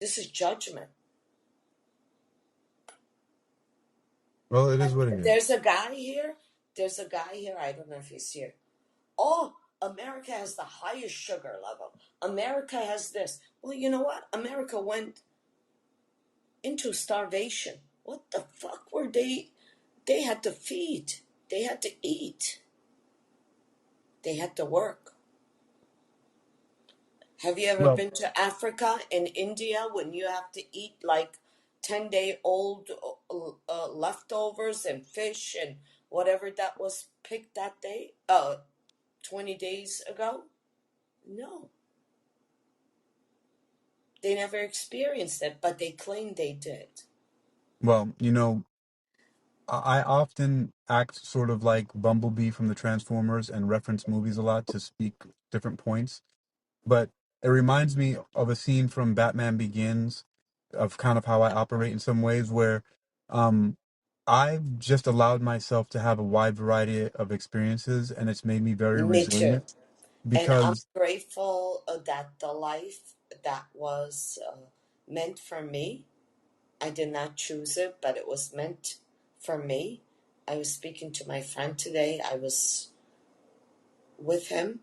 This is judgment. Well, it is Like, what it is. there's a guy here. There's a guy here. I don't know if he's here. Oh, America has the highest sugar level. America has this. Well, you know what? America went into starvation. What the fuck were they? They had to feed. They had to eat. They had to work. Have you ever Well, been to Africa and India when you have to eat like 10-day-old leftovers and fish and whatever that was picked that day, 20 days ago? No, they never experienced it, but they claim they did. well, I often act sort of like Bumblebee from the Transformers and reference movies a lot to speak different points. But it reminds me of a scene from Batman Begins of kind of how I operate in some ways where um, I've just allowed myself to have a wide variety of experiences and it's made me very Me too. resilient And I'm because, grateful that the life that was meant for me, I did not choose it, but it was meant for me. I was speaking to my friend today. I was with him.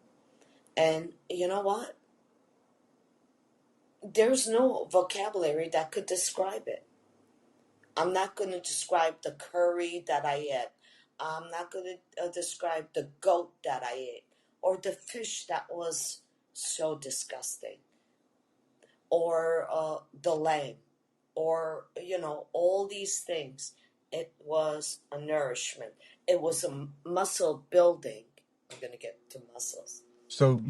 And you know what? There's no vocabulary that could describe it. I'm not going to describe the curry that I ate. I'm not going to describe the goat that I ate or the fish that was so disgusting or the lamb or, all these things. It was a nourishment. It was a muscle building. I'm going to get to muscles. so,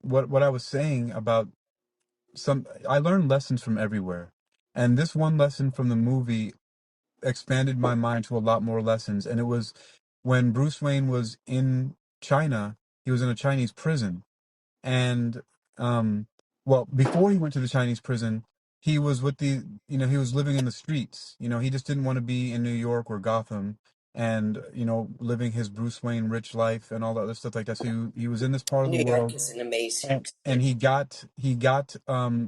what I was saying about I learned lessons from everywhere. And this one lesson from the movie expanded my mind to a lot more lessons. And it was when Bruce Wayne was in China, he was in a Chinese prison. And, well, before he went to the Chinese prison, he was he was living in the streets. He just didn't want to be in New York or Gotham and, living his Bruce Wayne rich life and all that other stuff like that. So he was in this part of the New York world is an amazing and city. he got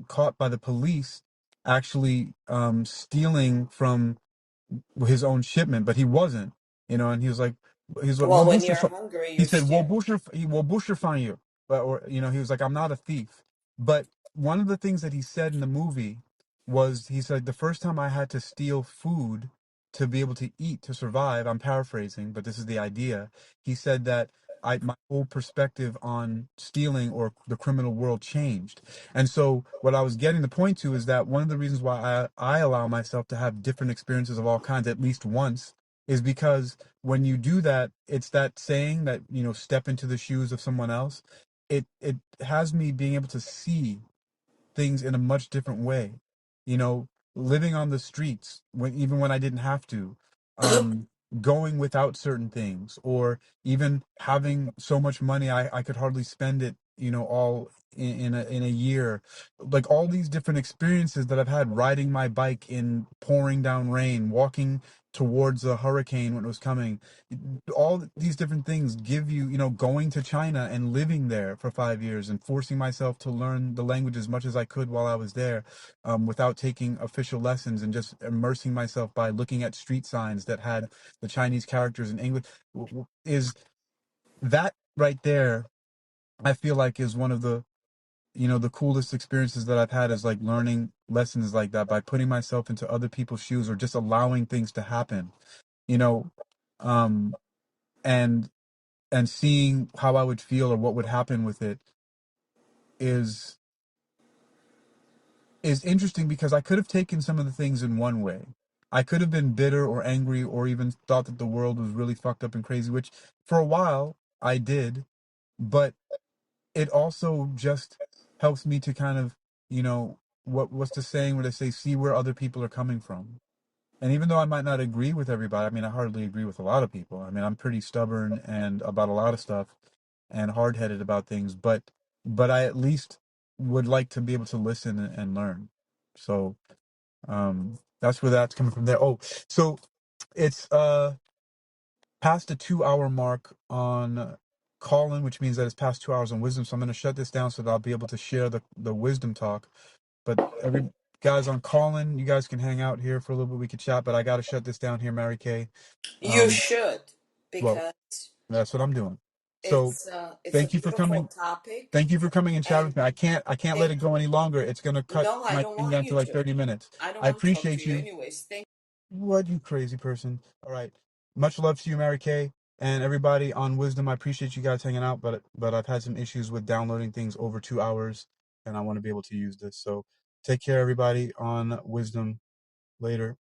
caught by the police actually stealing from his own shipment, but he wasn't, and he's like, Well, well, when Booster, you're hungry, he you're said, well, scared. Booster find you, but or he was like, I'm not a thief, but one of the things that he said in the movie was he said the first time I had to steal food to be able to eat to survive. I'm paraphrasing, but this is the idea. He said that my whole perspective on stealing or the criminal world changed. And so what I was getting the point to is that one of the reasons why I allow myself to have different experiences of all kinds at least once is because when you do that, it's that saying that, step into the shoes of someone else. It has me being able to see things in a much different way. You know, living on the streets even when I didn't have to, um, going without certain things, or even having so much money I could hardly spend it, all in a year. Like all these different experiences that I've had, riding my bike in pouring down rain, walking towards a hurricane when it was coming, all these different things give you, going to China and living there for 5 years and forcing myself to learn the language as much as I could while I was there, without taking official lessons and just immersing myself by looking at street signs that had the Chinese characters in English, is that right there. I feel like is one of the coolest experiences that I've had, is like learning lessons like that by putting myself into other people's shoes or just allowing things to happen, you know, um, and seeing how I would feel or what would happen with it is interesting, because I could have taken some of the things in one way. I could have been bitter or angry or even thought that the world was really fucked up and crazy, which for a while I did, but it also just helps me to kind of, what's the saying where they say, see where other people are coming from. And even though I might not agree with everybody, I mean, I hardly agree with a lot of people. I mean, I'm pretty stubborn and about a lot of stuff and hard-headed about things, but I at least would like to be able to listen and learn. So, that's where that's coming from there. Oh, so it's past the 2 hour mark on Callin, which means that it's past 2 hours on wisdom. So I'm going to shut this down so that I'll be able to share the wisdom talk. But guys on Callin, you guys can hang out here for a little bit. We could chat, but I got to shut this down here, Mary Kay. You should, Well, because that's what I'm doing. So it's a thank you for beautiful coming. topic. Thank you for coming and chatting And with me. I can't let thank it go any longer. It's gonna cut no, I my don't thing want down to you like to. 30 minutes. I don't I want to talk to appreciate you you. anyways. Thank What, you crazy person. All right. Much love to you, Mary Kay, and everybody on Wisdom. I appreciate you guys hanging out, but I've had some issues with downloading things over 2 hours, and I want to be able to use this. So take care, everybody on Wisdom. Later.